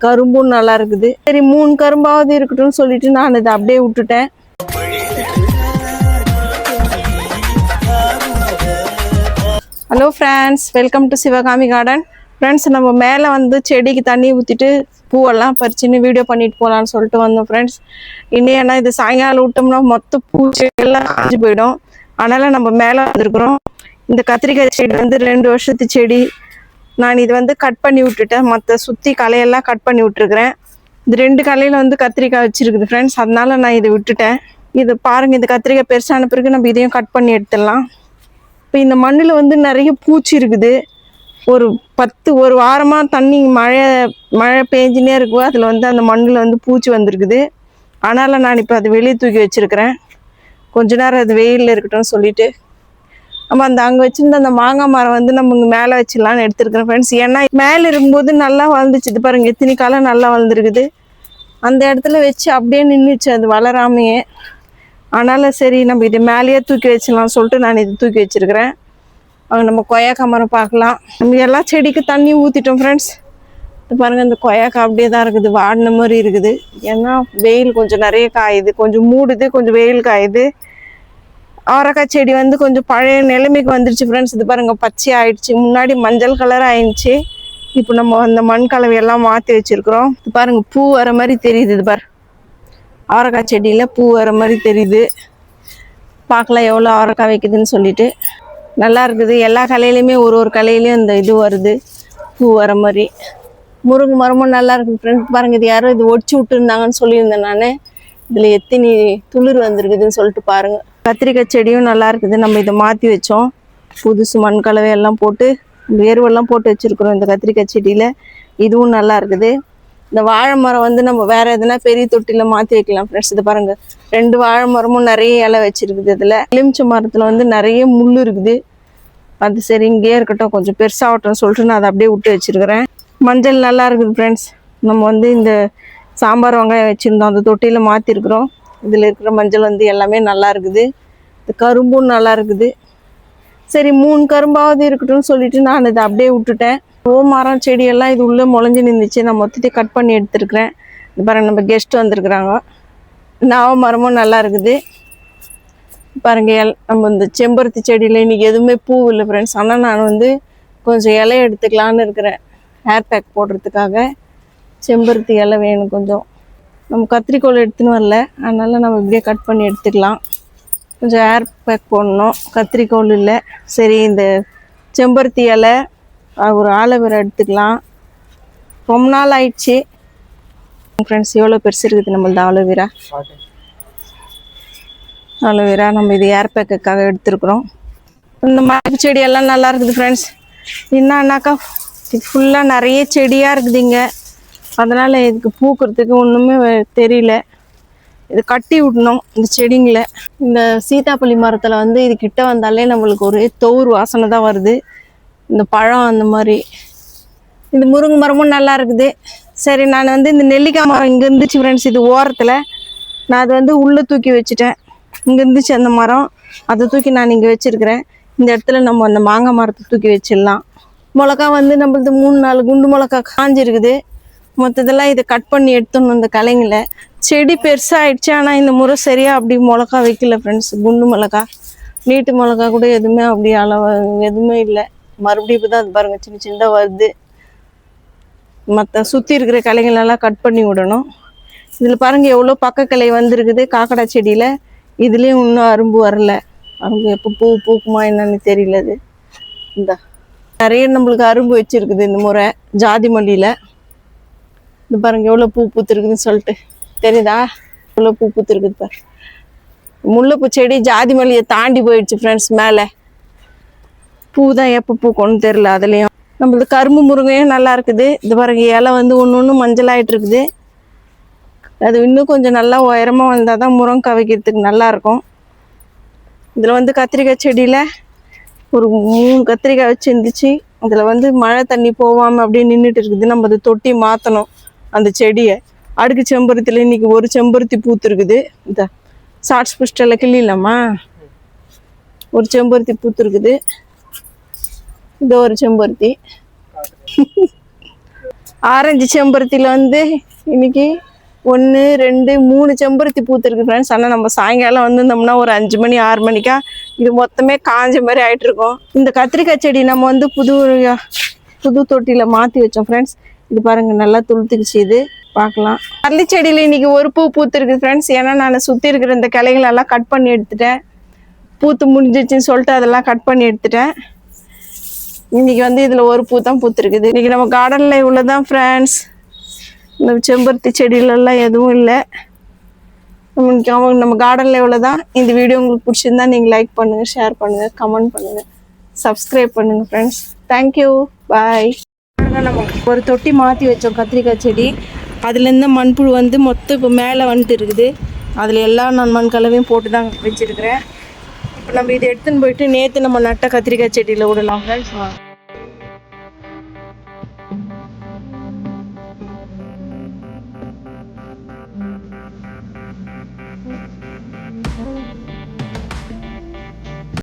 கரும்பும் நல்லா இருக்குது. சரி 3 கரும்பாவது இருக்கட்டும்னு சொல்லிட்டு நான் இதை அப்படியே விட்டுட்டேன். Hello friends, welcome to Sivakami garden. Friends, நம்ம மேலே வந்து செடிக்கு தண்ணி ஊற்றிட்டு பூவெல்லாம் பறிச்சுன்னு வீடியோ பண்ணிட்டு போகலான்னு சொல்லிட்டு வந்தோம் ஃப்ரெண்ட்ஸ். ஏன்னா இது சாயங்காலம் விட்டோம்னா மொத்த பூ செடியெல்லாம் காஞ்சி போயிடும். அதனால் நம்ம மேலே வந்துருக்குறோம். இந்த கத்திரிக்காய் செடி வந்து 2 வருஷத்து செடி. நான் இது வந்து கட் பண்ணி விட்டுட்டேன். மற்ற சுற்றி களையெல்லாம் கட் பண்ணி விட்டுருக்குறேன். இந்த 2 கலையில் வந்து கத்திரிக்காய் வச்சுருக்குது ஃப்ரெண்ட்ஸ். அதனால நான் இதை விட்டுட்டேன். இது பாருங்கள், இந்த கத்திரிக்காய் பெருசான பிறகு நம்ம இதையும் கட் பண்ணி எடுத்துடலாம். இப்போ இந்த மண்ணில் வந்து நிறைய பூச்சி இருக்குது. ஒரு வாரமாக தண்ணி மழை பெஞ்சினே இருக்கும். அதில் வந்து அந்த மண்ணில் வந்து பூச்சி வந்திருக்குது. அதனால் நான் இப்போ அதை வெளியே தூக்கி வச்சுருக்கிறேன். கொஞ்ச நேரம் அது வெயிலில் இருக்கட்டும்னு சொல்லிட்டு. நம்ம அங்கே வச்சுருந்த அந்த மாங்காய் மரம் வந்து நம்ம இங்கே மேலே வச்சிடலான்னு எடுத்துருக்கிறேன் ஃப்ரெண்ட்ஸ். ஏன்னா மேலே இருக்கும்போது நல்லா வளர்ந்துச்சு. இது பாருங்கள், எத்தனை காலம் நல்லா வளர்ந்துருக்குது. அந்த இடத்துல வச்சு அப்படியே நின்றுச்சு, அது வளராமையே. அதனால் சரி நம்ம இது மேலேயே தூக்கி வச்சிடலாம்னு சொல்லிட்டு நான் இது தூக்கி வச்சுருக்கிறேன். அங்கே நம்ம கொய்யாக்காய் மரம் பார்க்கலாம். நம்ம எல்லா செடிக்கு தண்ணி ஊற்றிட்டோம் ஃப்ரெண்ட்ஸ். இது பாருங்கள், இந்த கொய்யாக்காய் அப்படியே தான் இருக்குது, வாடின மாதிரி இருக்குது. ஏன்னா வெயில் கொஞ்சம் நிறைய காயுது, கொஞ்சம் மூடுது, கொஞ்சம் வெயில் காயுது. அவரைக்காய் செடி வந்து கொஞ்சம் பழைய நிலைமைக்கு வந்துருச்சு ஃப்ரெண்ட்ஸ். இது பாருங்கள், பச்சை ஆயிடுச்சு. முன்னாடி மஞ்சள் கலர் ஆயிடுச்சு. இப்போ நம்ம அந்த மண் கலவையெல்லாம் மாற்றி வச்சுருக்குறோம். இது பாருங்கள், பூ வர மாதிரி தெரியுது. இது பாரு, அவரைக்காய் செடியில் பூ வர மாதிரி தெரியுது. பார்க்கலாம் எவ்வளோ அவரைக்காய் வைக்குதுன்னு சொல்லிட்டு. நல்லா இருக்குது. எல்லா கலையிலையுமே ஒரு கலையிலையும் இந்த இது வருது, பூ வர மாதிரி. முருங்கை மரமும் நல்லா இருக்குது ஃப்ரெண்ட்ஸ். பாருங்கள், இது யாரோ இது ஒடிச்சு விட்டுருந்தாங்கன்னு சொல்லியிருந்தேன் நான். இதில் எத்தனை துளிர் வந்திருக்குதுன்னு சொல்லிட்டு பாருங்கள். கத்திரிக்காய் செடியும் நல்லா இருக்குது. நம்ம இதை மாற்றி வச்சோம். புதுசு மண் கலவையெல்லாம் போட்டு வேர்வெல்லாம் போட்டு வச்சுருக்குறோம் இந்த கத்திரிக்காய் செடியில். இதுவும் நல்லா இருக்குது. இந்த வாழை மரம் வந்து நம்ம வேறு எதுனா பெரிய தொட்டியில் மாற்றி வைக்கலாம் ஃப்ரெண்ட்ஸ். இது பாருங்கள், 2 வாழை மரமும் நிறைய இலை வச்சுருக்குது. இதில் எலுமிச்சை மரத்தில் வந்து நிறைய முள் இருக்குது. அது சரி இங்கேயே இருக்கட்டும், கொஞ்சம் பெருசாகட்டும்னு சொல்லிட்டு நான் அதை அப்படியே விட்டு வச்சுருக்கிறேன். மஞ்சள் நல்லா இருக்குது ஃப்ரெண்ட்ஸ். நம்ம வந்து இந்த சாம்பார் வெங்காயம் வச்சுருந்தோம், அந்த தொட்டியில் மாற்றிருக்கிறோம். இதில் இருக்கிற மஞ்சள் வந்து எல்லாமே நல்லா இருக்குது. இந்த கரும்பும் நல்லா இருக்குது. சரி 3 கரும்பாவது இருக்கட்டும்னு சொல்லிட்டு நான் இதை அப்படியே விட்டுட்டேன். மரம் செடியெல்லாம் இது உள்ளே முளைஞ்சி நின்றுச்சு. நான் மொத்தத்தையும் கட் பண்ணி எடுத்துருக்கிறேன். இது பாருங்கள், நம்ம கெஸ்ட் வந்திருக்குறாங்க. நாவ மரமும் நல்லா இருக்குது. பாருங்கள், நம்ம இந்த செம்பருத்தி செடியில் இன்றைக்கி எதுவுமே பூ இல்லை ஃப்ரெண்ட்ஸ். ஆனால் நான் வந்து கொஞ்சம் இலை எடுத்துக்கலான்னு இருக்கிறேன். ஹேர் பேக் போடுறதுக்காக செம்பருத்தி இலை வேணும் கொஞ்சம். நம்ம கத்திரிக்கோள் எடுத்துன்னு வரல, அதனால் நம்ம இப்படியே கட் பண்ணி எடுத்துக்கலாம். கொஞ்சம் ஹேர் பேக் போடணும், கத்திரிக்கோள் இல்லை. சரி, இந்த செம்பருத்தி இலை, ஒரு ஆலோவேரா எடுத்துக்கலாம். ரொம்ப நாள் ஆயிடுச்சு ஃப்ரெண்ட்ஸ். எவ்வளோ பெருசு இருக்குது நம்மளது ஆலோவேரா. நம்ம இது ஏர் பேக்குக்காக எடுத்துருக்குறோம். இந்த மரப்பு செடியெல்லாம் நல்லா இருக்குது ஃப்ரெண்ட்ஸ். என்னன்னாக்கா இது ஃபுல்லாக நிறைய செடியாக இருக்குது இங்கே. அதனால் இதுக்கு பூக்கிறதுக்கு ஒன்றுமே தெரியல. இது கட்டி விடணும் இந்த செடிங்களை. இந்த சீத்தாப்பள்ளி மரத்தில் வந்து இது கிட்ட வந்தாலே நம்மளுக்கு ஒரு தோறு வாசனை தான் வருது, இந்த பழம் அந்த மாதிரி. இந்த முருங்கை மரமும் நல்லா இருக்குது. சரி, நான் வந்து இந்த நெல்லிக்காய் மரம் இங்கே இருந்துச்சு ஃப்ரெண்ட்ஸ். இது ஓரத்தில் நான் அதை வந்து உள்ளே தூக்கி வச்சுட்டேன். இங்கே இருந்துச்சு அந்த மரம், அதை தூக்கி நான் இங்கே வச்சுருக்கிறேன். இந்த இடத்துல நம்ம அந்த மாங்காய் மரத்தை தூக்கி வச்சிடலாம். மிளகா வந்து நம்மளது 3-4 குண்டு மிளகா காஞ்சிருக்குது. மொத்தத்தெல்லாம் இதை கட் பண்ணி எடுத்துடணும் இந்த கலைங்களை. செடி பெருசாகிடுச்சு, ஆனால் இந்த முறை சரியாக அப்படி மிளகா வைக்கல ஃப்ரெண்ட்ஸ். குண்டு மிளகா, நீட்டு மிளகா கூட எதுவுமே அப்படி அளவு எதுவுமே இல்லை. மறுபடியும் இப்போ தான் அது பாருங்கள், சின்ன சின்னதாக வருது. மற்ற சுற்றி இருக்கிற கிளைங்களெல்லாம் கட் பண்ணி விடணும். இதில் பாருங்கள் எவ்வளோ பக்க கிளை வந்துருக்குது காக்கடா செடியில். இதுலேயும் இன்னும் அரும்பு வரல. அரும்பு எப்போ பூ பூக்குமா என்னன்னு தெரியல. அது இந்த நிறைய நம்மளுக்கு அரும்பு வச்சுருக்குது இந்த முறை ஜாதி மல்லியில். இது பாருங்கள் எவ்வளோ பூ பூத்துருக்குதுன்னு சொல்லிட்டு தெரியுதா? எவ்வளோ பூ பூத்துருக்குது பாரு. முல்லைப்பூ செடி ஜாதி மல்லியை தாண்டி போயிடுச்சு ஃப்ரெண்ட்ஸ். மேலே பூ தான் எப்போ பூக்கணும்னு தெரில. அதுலேயும் நம்மளது கரும்பு முருங்கையும் நல்லா இருக்குது. இது பாருங்க, இலை வந்து ஒன்று மஞ்சளாயிட்டு இருக்குது. அது இன்னும் கொஞ்சம் நல்லா உயரமாக வந்தால் தான் முருங்கை வைக்கிறதுக்கு நல்லாயிருக்கும். இதில் வந்து கத்திரிக்காய் செடியில் ஒரு 3 கத்திரிக்காய் வச்சு இருந்துச்சு. அதில் வந்து மழை தண்ணி போகாமல் அப்படியே நின்றுட்டு இருக்குது. நம்ம அதை தொட்டி மாற்றணும் அந்த செடியை. அடுக்கு செம்பருத்தியில் இன்றைக்கி ஒரு செம்பருத்தி பூத்துருக்குது. இந்த ஷார்ட்ஸ் புஷ்டெல்லாம் கிள்ளிடலாமா? ஒரு செம்பருத்தி பூத்துருக்குது. இந்த ஒரு செம்பருத்தி. ஆரஞ்சு செம்பருத்தியில் வந்து இன்னைக்கு 1 2 3 செம்பருத்தி பூத்துருக்கு ஃப்ரெண்ட்ஸ். ஆனால் நம்ம சாயங்காலம் வந்திருந்தோம்னா ஒரு 5 மணி 6 மணிக்கா இது மொத்தமே காஞ்ச மாதிரி ஆகிட்டு இருக்கோம். இந்த கத்திரிக்காய் செடி நம்ம வந்து புது தொட்டியில் மாற்றி வச்சோம் ஃப்ரெண்ட்ஸ். இது பாருங்கள் நல்லா துளுத்துக்குச்சு. இது பார்க்கலாம். அரளி செடியில் இன்னைக்கு ஒரு பூ பூத்துருக்கு ஃப்ரெண்ட்ஸ். ஏன்னா நான் சுற்றி இருக்கிற இந்த கிளைகளெல்லாம் கட் பண்ணி எடுத்துட்டேன். பூத்து முடிஞ்சிச்சுன்னு சொல்லிட்டு அதெல்லாம் கட் பண்ணி எடுத்துட்டேன். இன்னைக்கு வந்து இதில் ஒரு பூ தான் பூத்துருக்குது. இன்னைக்கு நம்ம கார்டனில் இவ்வளோதான் ஃப்ரெண்ட்ஸ். இந்த செம்பருத்தி செடியிலெல்லாம் எதுவும் இல்லை. நம்ம கார்டனில் இவ்வளோதான். இந்த வீடியோ உங்களுக்கு பிடிச்சிருந்தா நீங்கள் லைக் பண்ணுங்கள், ஷேர் பண்ணுங்கள், கமெண்ட் பண்ணுங்கள், சப்ஸ்கிரைப் பண்ணுங்கள் ஃப்ரெண்ட்ஸ். தேங்க்யூ, பாய். நம்ம ஒரு தொட்டி மாற்றி வச்சோம் கத்திரிக்காய் செடி. அதுலேருந்து மண்புழு வந்து மொத்தம் இப்போ மேலே வந்துட்டு இருக்குது. அதில் எல்லாம் நான் மண் கலவையும் போட்டு தான் வச்சுருக்கிறேன். இப்போ நம்ம இதை எடுத்துன்னு போயிட்டு நேற்று நம்ம நட்ட கத்திரிக்காய் செடியில் விடலாம் ஃப்ரெண்ட்ஸ்.